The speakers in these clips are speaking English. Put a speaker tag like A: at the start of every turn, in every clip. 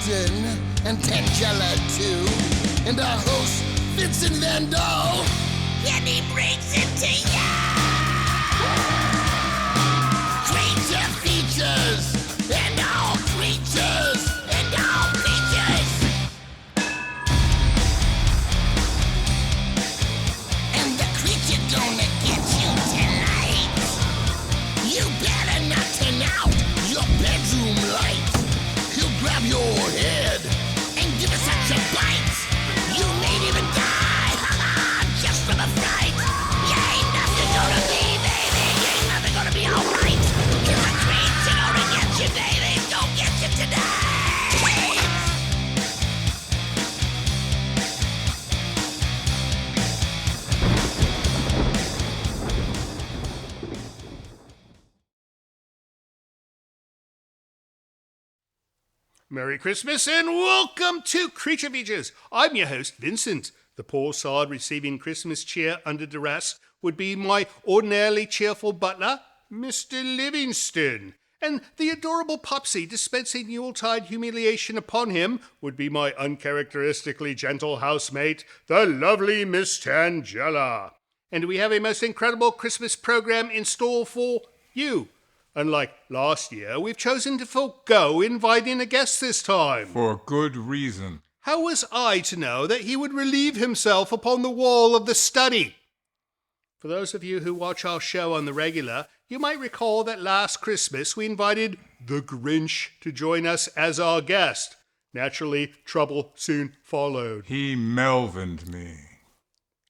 A: Winston and Tangela too, and our host Vincent Van Dahl, and he brings it to ya. Creature features and all creatures and all creatures, and the creature gonna get you tonight. You better not turn out your bedroom light. He'll grab your head and give it such a bite. You may even die, just from a fright. You ain't nothing gonna be, baby. You ain't nothing gonna be alright. Cause the creature gonna get you, baby. Don't get you tonight.
B: Merry Christmas and welcome to Creature Features. I'm your host, Vincent. The poor sod receiving Christmas cheer under duress would be my ordinarily cheerful butler, Mr. Livingston. And the adorable Popsy dispensing Yuletide humiliation upon him would be my uncharacteristically gentle housemate, the lovely Miss Tangela. And we have a most incredible Christmas program in store for you. Unlike last year, we've chosen to forego inviting a guest this time.
C: For good reason.
B: How was I to know that he would relieve himself upon the wall of the study? For those of you who watch our show on the regular, you might recall that last Christmas we invited the Grinch to join us as our guest. Naturally, trouble soon followed.
C: He Melvined me.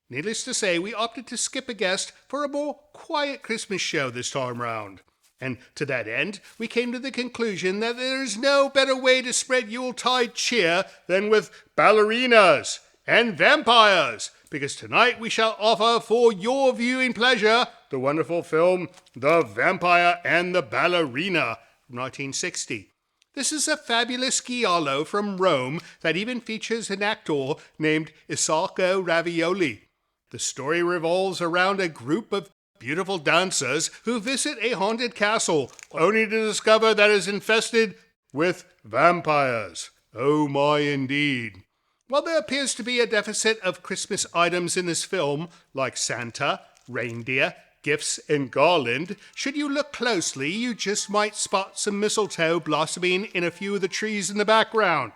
B: Needless to say, we opted to skip a guest for a more quiet Christmas show this time round. And to that end, we came to the conclusion that there is no better way to spread Yuletide cheer than with ballerinas and vampires, because tonight we shall offer for your viewing pleasure the wonderful film The Vampire and the Ballerina from 1960. This is a fabulous giallo from Rome that even features an actor named Isarco Ravaioli. The story revolves around a group of beautiful dancers who visit a haunted castle, only to discover that it is infested with vampires. Oh my, indeed. While there appears to be a deficit of Christmas items in this film, like Santa, reindeer, gifts, and garland, should you look closely, you just might spot some mistletoe blossoming in a few of the trees in the background.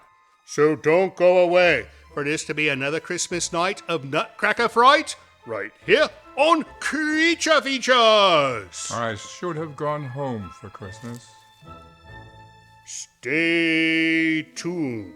B: So don't go away, for it is to be another Christmas night of nutcracker fright, right here on Creature Features.
C: I should have gone home for Christmas.
B: Stay tuned.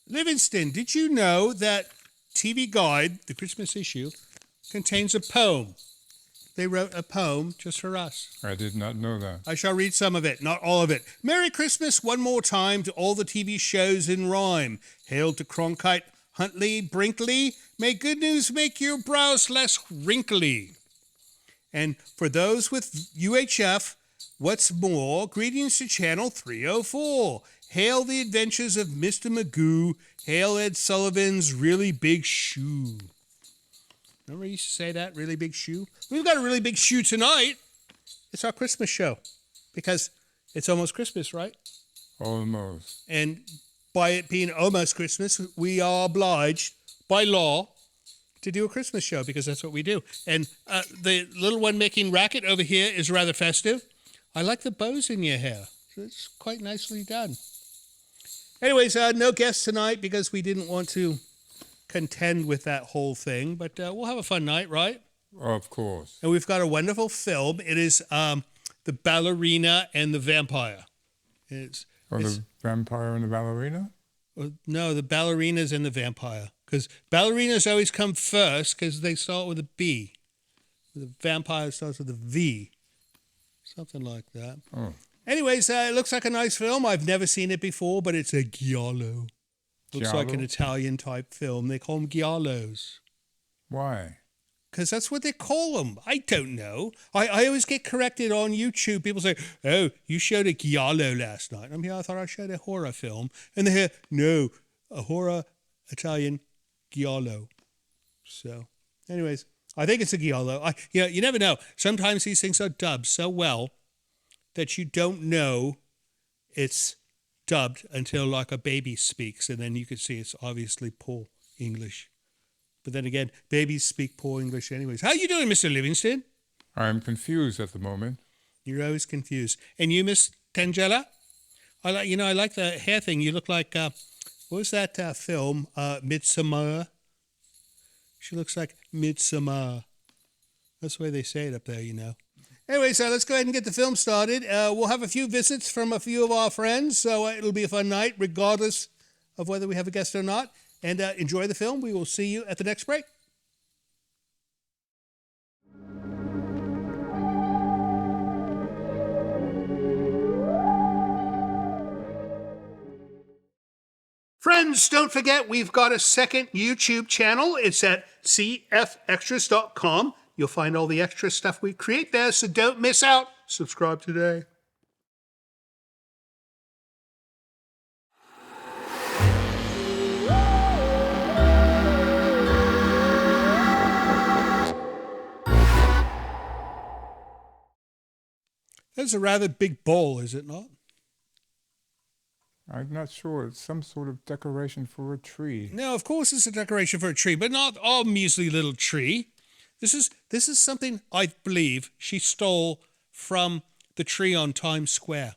B: Livingston, did you know that TV Guide, the Christmas issue, contains a poem? They wrote a poem just for us.
C: I did not know that.
B: I shall read some of it, not all of it. Merry Christmas one more time to all the TV shows in rhyme. Hail to Cronkite, Huntley, Brinkley. May good news make your brows less wrinkly. And for those with UHF, what's more, greetings to Channel 304. Hail the adventures of Mr. Magoo. Hail Ed Sullivan's really big shoe. Remember you used to say that, really big shoe? We've got a really big shoe tonight. It's our Christmas show because it's almost Christmas, right?
C: Almost.
B: And by it being almost Christmas, we are obliged by law to do a Christmas show because that's what we do. And the little one making racket over here is rather festive. I like the bows in your hair. It's quite nicely done. Anyways, no guests tonight because we didn't want to contend with that whole thing, but we'll have a fun night, right?
C: Of course.
B: And we've got a wonderful film. It is The Ballerina and the Vampire.
C: The Vampire and the Ballerina?
B: No, the Ballerinas and the Vampire. Because ballerinas always come first because they start with a B. The vampire starts with a V. Something like that.
C: Oh.
B: Anyways, it looks like a nice film. I've never seen it before, but it's a giallo. Looks like an
C: Giallo?
B: Italian-type film. They call them giallos.
C: Why?
B: Because that's what they call them. I don't know. I always get corrected on YouTube. People say, oh, you showed a giallo last night. I'm here, I thought I showed a horror film. And they hear, no, a horror Italian giallo. So, anyways, I think it's a giallo. You never know. Sometimes these things are dubbed so well that you don't know it's dubbed until like a baby speaks. And then you can see it's obviously poor English. But then again, babies speak poor English anyways. How you doing, Mr. Livingston?
C: I'm confused at the moment.
B: You're always confused. And you, Miss Tangella? I like the hair thing. You look like, what was that film? Midsummer. She looks like Midsummer. That's the way they say it up there, you know. Anyway, so let's go ahead and get the film started. We'll have a few visits from a few of our friends, so it'll be a fun night, regardless of whether we have a guest or not. And enjoy the film. We will see you at the next break. Friends, don't forget we've got a second YouTube channel. It's at cfextras.com. You'll find all the extra stuff we create there, so don't miss out. Subscribe today. That's a rather big bowl, is it not?
C: I'm not sure. It's some sort of decoration for a tree.
B: No, of course it's a decoration for a tree, but not a measly little tree. This is something I believe she stole from the tree on Times Square.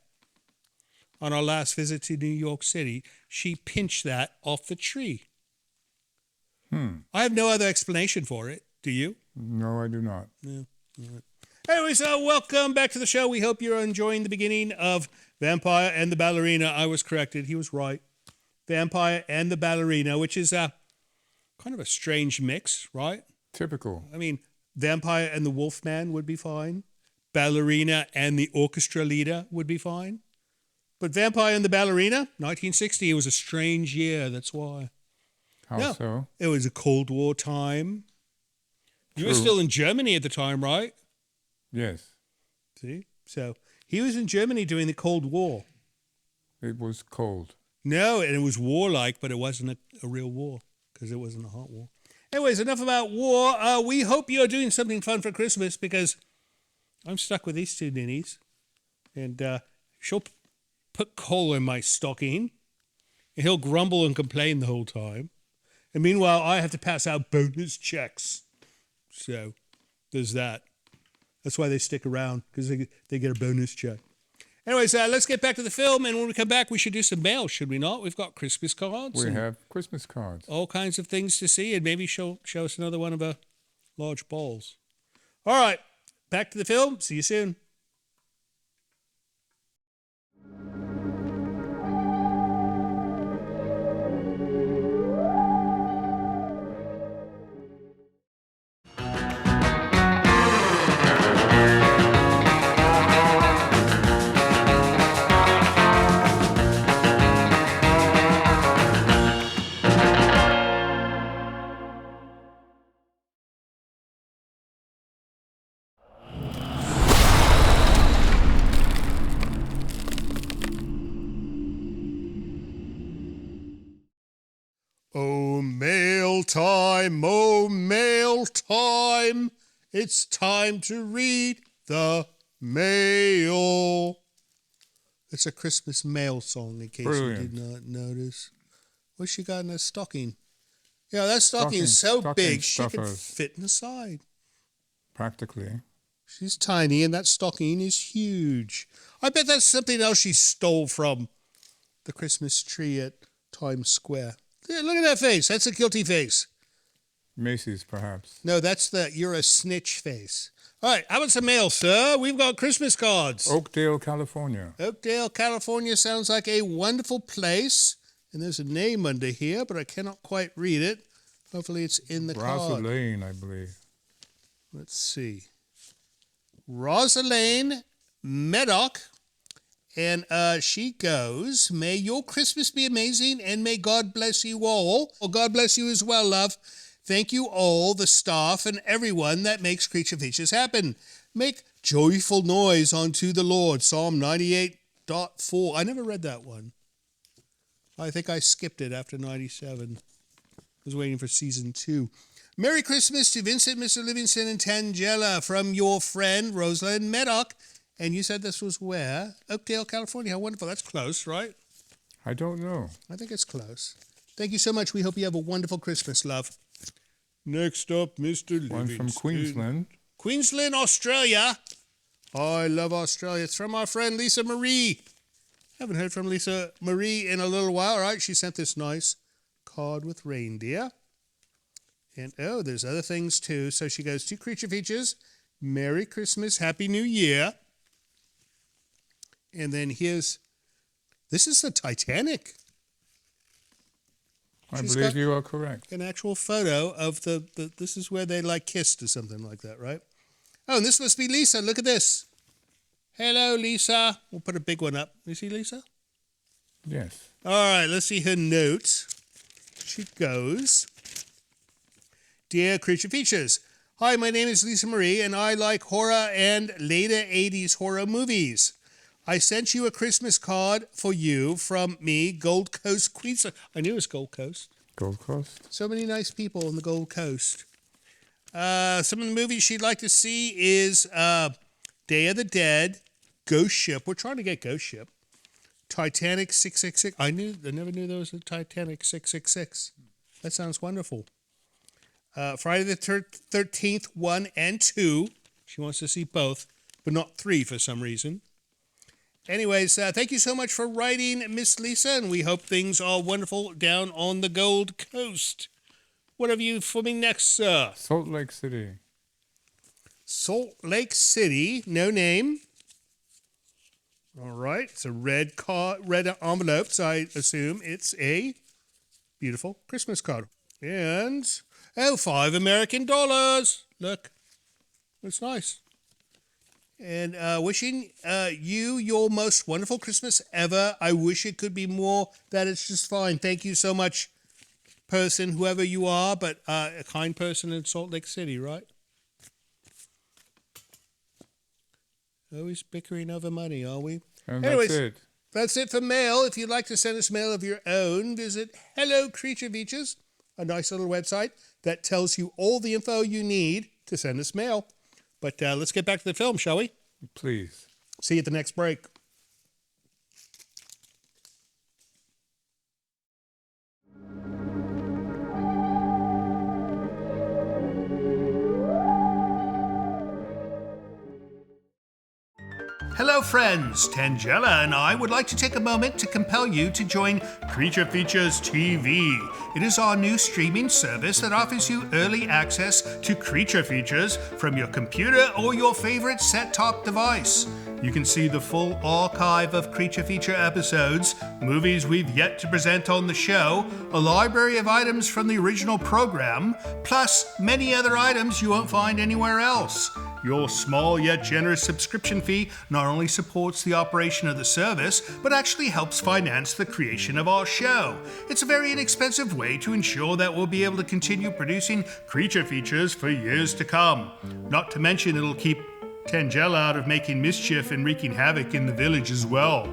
B: On our last visit to New York City, she pinched that off the tree. I have no other explanation for it. Do you?
C: No, I do not.
B: No. All right. Anyways, welcome back to the show. We hope you're enjoying the beginning of Vampire and the Ballerina. I was corrected. He was right. Vampire and the Ballerina, which is kind of a strange mix, right?
C: Typical.
B: I mean, Vampire and the Wolfman would be fine. Ballerina and the orchestra leader would be fine. But Vampire and the Ballerina, 1960, it was a strange year. That's why.
C: How so?
B: It was a Cold War time. You were still in Germany at the time, right?
C: Yes.
B: See? So he was in Germany during the Cold War.
C: It was cold.
B: No, and it was warlike, but it wasn't a real war because it wasn't a hot war. Anyways, enough about war. We hope you're doing something fun for Christmas because I'm stuck with these two ninnies. And she'll put coal in my stocking. And he'll grumble and complain the whole time. And meanwhile, I have to pass out bonus checks. So there's that. That's why they stick around, because they get a bonus check. Anyways, let's get back to the film, and when we come back, we should do some mail, should we not? We've got Christmas cards.
C: We have Christmas cards.
B: All kinds of things to see, and maybe show us another one of our large balls. All right, back to the film. See you soon. Oh, mail time, oh, mail time. It's time to read the mail. It's a Christmas mail song, in case you did not notice. What's she got in her stocking? Yeah, that stocking is so big, she can fit in the side.
C: Practically.
B: She's tiny, and that stocking is huge. I bet that's something else she stole from the Christmas tree at Times Square. Yeah, look at that face. That's a guilty face.
C: Macy's, perhaps.
B: No, that's you're a snitch face. All right, how about some mail, sir? We've got Christmas cards.
C: Oakdale, California.
B: Oakdale, California sounds like a wonderful place. And there's a name under here, but I cannot quite read it. Hopefully it's in the card.
C: Lane, I believe.
B: Let's see. Rosalind Medoc. And she goes, may your Christmas be amazing and may God bless you all. Well, God bless you as well, love. Thank you all, the staff and everyone that makes Creature Features happen. Make joyful noise unto the Lord. Psalm 98.4. I never read that one. I think I skipped it after 97. I was waiting for season 2. Merry Christmas to Vincent, Mr. Livingston, and Tangela from your friend Rosalind Medoc. And you said this was where? Oakdale, California. How wonderful. That's close, right?
C: I don't know.
B: I think it's close. Thank you so much. We hope you have a wonderful Christmas, love. Next up, Mr. Livingston.
C: One from Queensland.
B: Queensland, Australia. I love Australia. It's from our friend Lisa Marie. Haven't heard from Lisa Marie in a little while. All right, she sent this nice card with reindeer. And, oh, there's other things, too. So she goes to Creature Features. Merry Christmas. Happy New Year. And then this is the Titanic.
C: I believe you are correct.
B: An actual photo of this is where they like kissed or something like that, right? Oh, and this must be Lisa. Look at this. Hello, Lisa. We'll put a big one up. You see Lisa?
C: Yes.
B: All right, let's see her notes. She goes, Dear Creature Features, hi, my name is Lisa Marie, and I like horror and later 80s horror movies. I sent you a Christmas card for you from me, Gold Coast, Queensland. I knew it was Gold Coast.
C: Gold Coast.
B: So many nice people on the Gold Coast. Some of the movies she'd like to see is Day of the Dead, Ghost Ship. We're trying to get Ghost Ship. Titanic 666. I never knew there was a Titanic 666. That sounds wonderful. Friday the 13th, 1 and 2. She wants to see both, but not 3 for some reason. Anyways, thank you so much for writing, Miss Lisa, and we hope things are wonderful down on the Gold Coast. What have you for me next, sir?
C: Salt Lake City.
B: Salt Lake City, no name. All right, it's a red envelope, so I assume it's a beautiful Christmas card. And, $5 American. Look, it's nice. And wishing you your most wonderful Christmas ever. I wish it could be more. That it's just fine. Thank you so much, person, whoever you are, but a kind person in Salt Lake City, right? Always bickering over money, are we?
C: And
B: Anyways,
C: that's it.
B: That's it for mail. If you'd like to send us mail of your own, visit Hello Creature Features, a nice little website that tells you all the info you need to send us mail. But let's get back to the film, shall we?
C: Please.
B: See you at the next break. Hello friends, Tangela and I would like to take a moment to compel you to join Creature Features TV. It is our new streaming service that offers you early access to Creature Features from your computer or your favorite set-top device. You can see the full archive of Creature Feature episodes, movies we've yet to present on the show, a library of items from the original program, plus many other items you won't find anywhere else. Your small yet generous subscription fee not only supports the operation of the service, but actually helps finance the creation of our show. It's a very inexpensive way to ensure that we'll be able to continue producing Creature Features for years to come. Not to mention it'll keep Tangela out of making mischief and wreaking havoc in the village as well.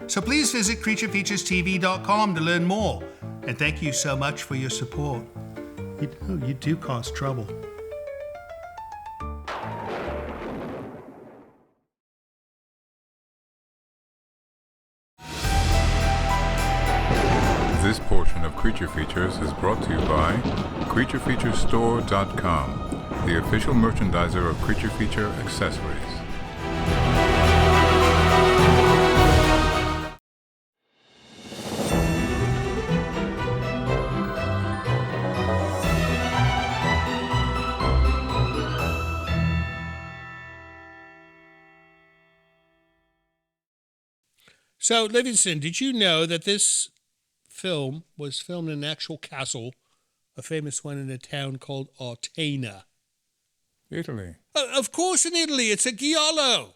B: So please visit creaturefeaturestv.com to learn more. And thank you so much for your support. You do cause trouble.
C: This portion of Creature Features is brought to you by CreatureFeatureStore.com, the official merchandiser of Creature Feature accessories.
B: So, Livingston, did you know that this film was filmed in an actual castle, a famous one in a town called Altena?
C: Italy.
B: Of course in Italy, it's a giallo.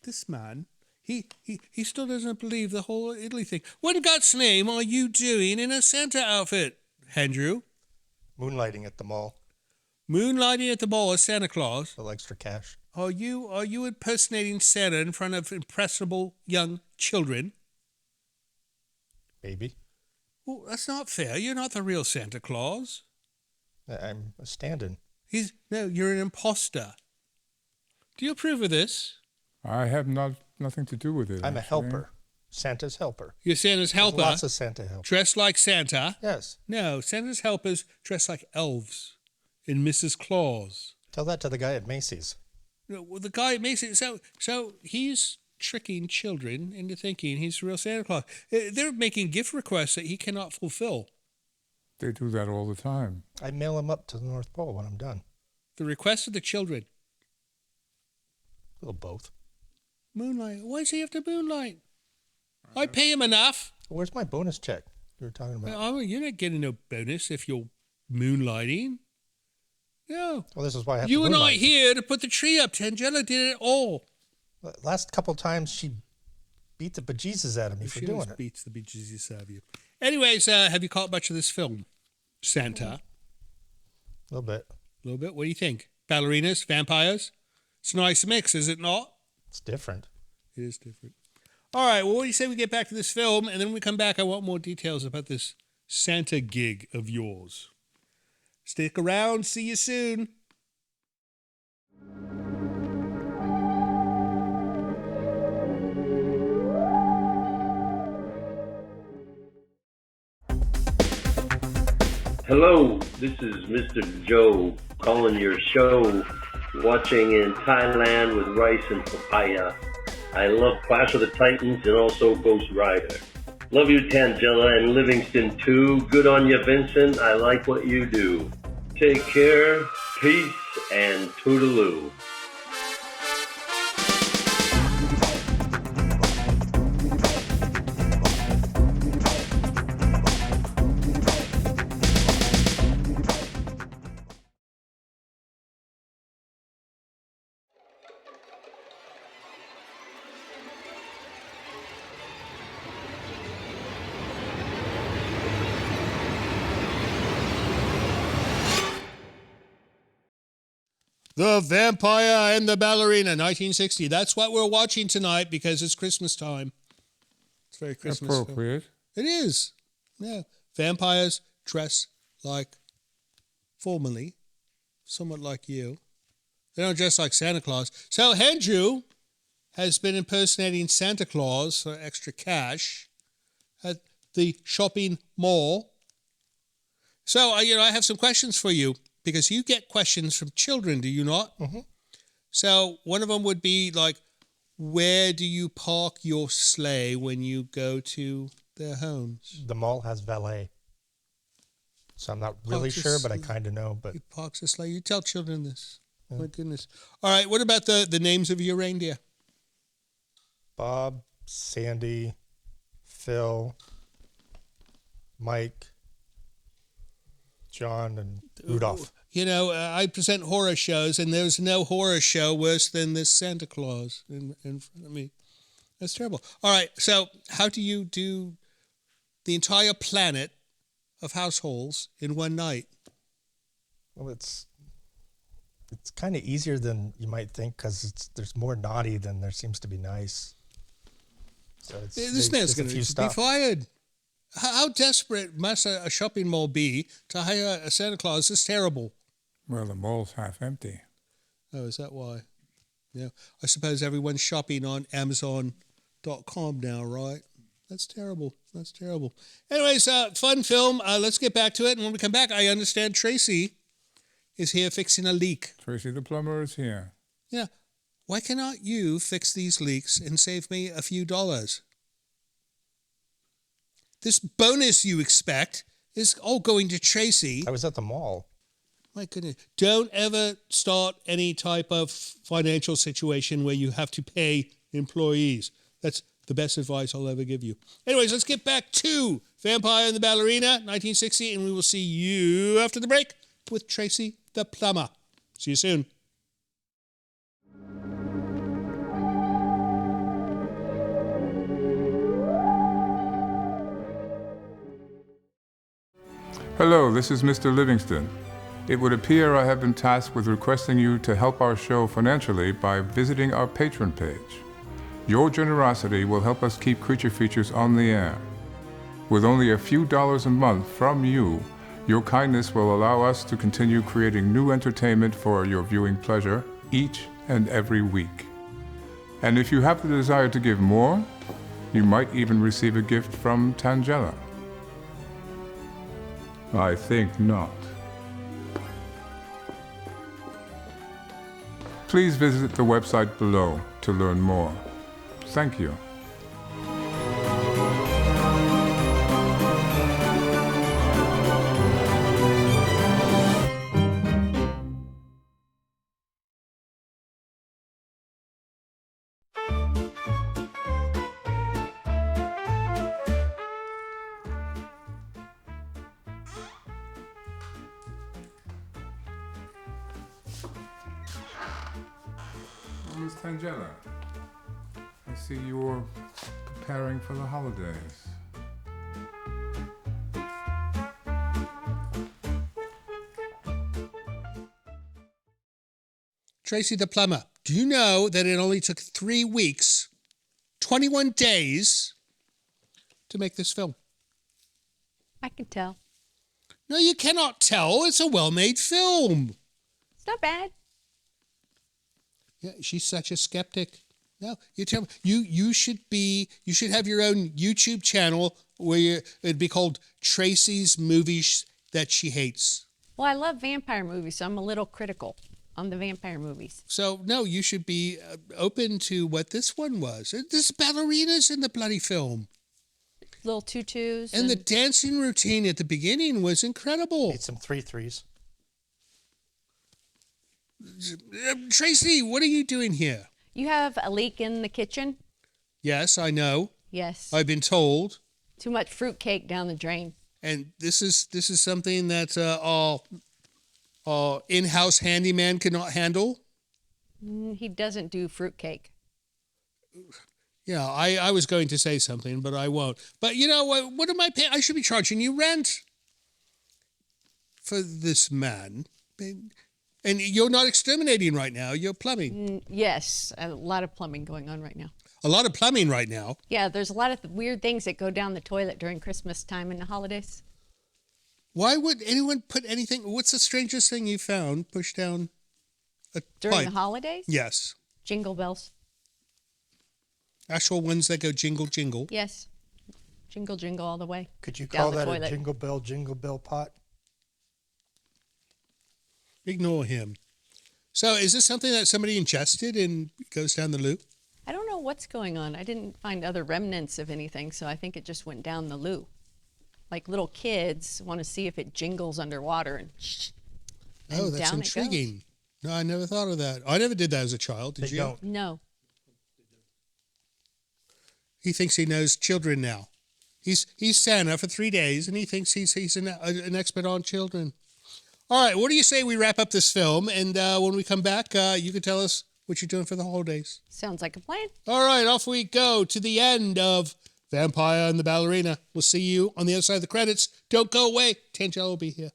B: This man, he still doesn't believe the whole Italy thing. What in God's name are you doing in a Santa outfit, Andrew?
D: Moonlighting at the mall.
B: Moonlighting at the mall as Santa Claus?
D: A little extra cash.
B: Are you impersonating Santa in front of impressionable young children?
D: Maybe.
B: Well, that's not fair. You're not the real Santa Claus.
D: I'm a stand-in.
B: You're an imposter. Do you approve of this?
C: I have nothing to do with it.
D: I'm a
C: actually.
D: helper. Santa's helper.
B: You're Santa's helper?
D: There's lots of Santa helpers.
B: Dressed like Santa?
D: Yes.
B: No, Santa's helpers dress like elves in Mrs. Claus.
D: Tell that to the guy at Macy's.
B: No, well, the guy makes it so he's tricking children into thinking he's the real Santa Claus. They're making gift requests that he cannot fulfill.
C: They do that all the time.
D: I mail him up to the North Pole when I'm done.
B: The requests of the children.
D: A little both.
B: Moonlight. Why does he have to moonlight? I pay him enough.
D: Where's my bonus check you were talking about?
B: Oh, you're not getting no bonus if you're moonlighting. No.
D: Well, this is why I have
B: You
D: to
B: were not
D: moonlight.
B: here to put the tree up. Tangela did it all.
D: Last couple times she beat the bejesus out of me for
B: She
D: doing
B: always
D: it.
B: beats the bejesus out of you. Anyways, have you caught much of this film, Santa?
D: A little bit.
B: A little bit. What do you think? Ballerinas, vampires? It's a nice mix, is it not?
D: It's different.
B: It is different. All right, well, what do you say we get back to this film, and then when we come back, I want more details about this Santa gig of yours. Stick around. See you soon.
E: Hello, this is Mr. Joe calling your show, watching in Thailand with rice and papaya. I love Clash of the Titans and also Ghost Rider. Love you, Tangela and Livingston too. Good on you, Vincent. I like what you do. Take care, peace, and toodaloo.
B: The Vampire and the Ballerina, 1960. That's what we're watching tonight because it's Christmas time. It's very Christmas.
C: Appropriate.
B: It is. Yeah. Vampires dress like, formally, somewhat like you. They don't dress like Santa Claus. So Andrew has been impersonating Santa Claus for extra cash at the shopping mall. So, I have some questions for you. Because you get questions from children, do you not?
D: Mm-hmm.
B: So one of them would be like, where do you park your sleigh when you go to their homes?
D: The mall has valet. So I'm not really sure, but I kind of know. But
B: He parks a sleigh. You tell children this. Yeah. My goodness. All right, what about the names of your reindeer?
D: Bob, Sandy, Phil, Mike, John, and Rudolph.
B: I present horror shows, and there's no horror show worse than this Santa Claus in front of me. That's terrible. All right, so how do you do the entire planet of households in one night?
D: Well, it's kind of easier than you might think because there's more naughty than there seems to be nice. So
B: This man's going to be fired. How desperate must a shopping mall be to hire a Santa Claus? This is terrible.
C: Well, the mall's half empty.
B: Oh, is that why? Yeah. I suppose everyone's shopping on Amazon.com now, right? That's terrible. That's terrible. Anyways, fun film. Let's get back to it. And when we come back, I understand Tracy is here fixing a leak.
C: Tracy the plumber is here.
B: Yeah. Why cannot you fix these leaks and save me a few dollars? This bonus you expect is all going to Tracy.
D: I was at the mall.
B: My goodness. Don't ever start any type of financial situation where you have to pay employees. That's the best advice I'll ever give you. Anyways, let's get back to Vampire and the Ballerina, 1960, and we will see you after the break with Tracy the Plumber. See you soon.
C: Hello, this is Mr. Livingston. It would appear I have been tasked with requesting you to help our show financially by visiting our Patreon page. Your generosity will help us keep Creature Features on the air. With only a few dollars a month from you, your kindness will allow us to continue creating new entertainment for your viewing pleasure each and every week. And if you have the desire to give more, you might even receive a gift from Tangela. I think not. Please visit the website below to learn more. Thank you. Miss Tangela, I see you're preparing for the holidays.
B: Tracy the plumber, do you know that it only took 3 weeks, 21 days, to make this film?
F: I can tell.
B: No, you cannot tell. It's a well-made film.
F: It's not bad.
B: Yeah, she's such a skeptic. No, you tell me, you should have your own YouTube channel where it'd be called Tracy's Movies That She Hates.
F: Well, I love vampire movies, so I'm a little critical on the vampire movies.
B: So, no, you should be open to what this one was. There's ballerinas in the bloody film.
F: Little tutus.
B: And the dancing routine at the beginning was incredible.
D: Need some 3-3s.
B: Tracy, what are you doing here?
F: You have a leak in the kitchen?
B: Yes, I know.
F: Yes.
B: I've been told.
F: Too much fruitcake down the drain.
B: And this is something that in-house handyman cannot handle?
F: He doesn't do fruitcake.
B: Yeah, I was going to say something, but I won't. But you know what am I paying? I should be charging you rent for this man. And you're not exterminating right now. You're plumbing.
F: Yes, a lot of plumbing going on right now.
B: A lot of plumbing right now.
F: Yeah, there's a lot of weird things that go down the toilet during Christmas time and the holidays.
B: Why would anyone put anything? What's the strangest thing you found pushed down a
F: During
B: pipe?
F: the holidays?
B: Yes.
F: Jingle bells.
B: Actual ones that go jingle, jingle.
F: Yes. Jingle, jingle all the way.
D: Could you
F: down
D: call
F: the
D: that
F: toilet.
D: a jingle bell pot?
B: Ignore him. So is this something that somebody ingested and goes down the loo?
F: I don't know what's going on. I didn't find other remnants of anything, so I think it just went down the loo. Like little kids want to see if it jingles underwater and
B: Oh, that's
F: down it goes.
B: intriguing. No, I never thought of that. I never did that as a child. Did
D: They
B: you?
D: don't.
F: No.
B: He thinks he knows children now. He's Santa for 3 days, and he thinks he's an expert on children. All right, what do you say we wrap up this film, and when we come back, you can tell us what you're doing for the holidays.
F: Sounds like a plan.
B: All right, off we go to the end of Vampire and the Ballerina. We'll see you on the other side of the credits. Don't go away. Tangela will be here.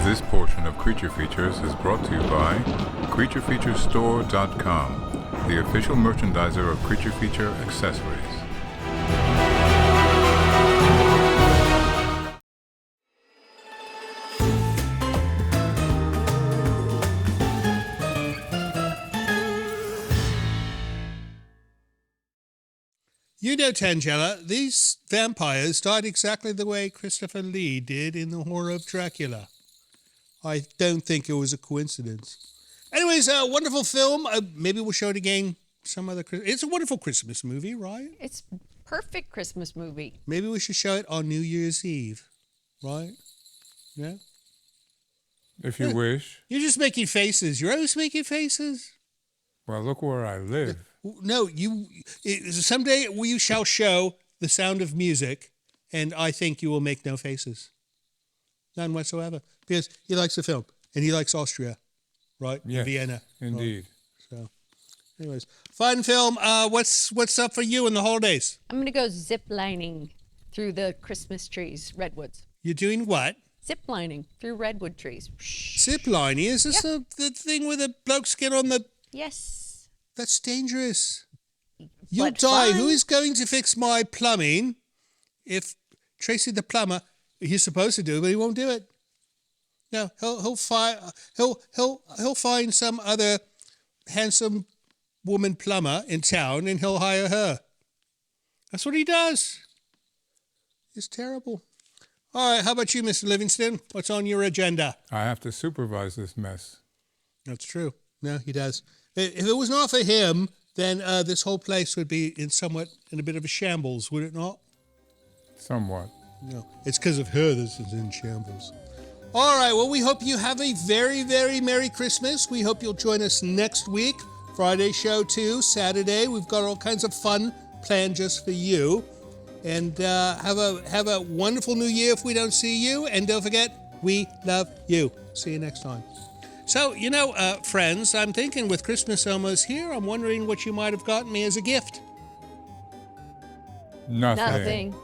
C: This portion of Creature Features is brought to you by CreatureFeatureStore.com, the official merchandiser of Creature Feature accessories.
B: You know, Tangela, these vampires died exactly the way Christopher Lee did in The Horror of Dracula. I don't think it was a coincidence. Anyways, wonderful film. Maybe we'll show it again some other. It's a wonderful Christmas movie, right?
F: It's perfect Christmas movie.
B: Maybe we should show it on New Year's Eve, right? Yeah.
C: If you wish.
B: You're just making faces. You're always making faces.
C: Well, look where I live.
B: No, someday we shall show The Sound of Music, and I think you will make no faces. None whatsoever. Because he likes the film, and he likes Austria, right?
C: Yes,
B: Vienna.
C: indeed.
B: Right? So, anyways, fun film. What's up for you in the holidays?
F: I'm going to go zip lining through the Christmas trees, redwoods.
B: You're doing what?
F: Zip lining through redwood trees.
B: Zip lining? Is this the thing where the blokes get on the...
F: Yes.
B: That's dangerous. You'll
F: But
B: die.
F: fun.
B: Who is going to fix my plumbing if Tracy the plumber, he's supposed to do it, but he won't do it? No, he'll find some other handsome woman plumber in town and he'll hire her. That's what he does. It's terrible. All right, how about you, Mr. Livingston? What's on your agenda?
C: I have to supervise this mess.
B: That's true. No, he does. If it was not for him, then this whole place would be in a bit of a shambles, would it not?
C: Somewhat.
B: No, it's because of her this is in shambles. All right, well, we hope you have a very, very Merry Christmas. We hope you'll join us next week. Friday show too, Saturday. We've got all kinds of fun planned just for you. And have a wonderful new year if we don't see you. And don't forget, we love you. See you next time. So, friends, I'm thinking with Christmas almost here, I'm wondering what you might have gotten me as a gift.
C: Nothing.
F: Nothing.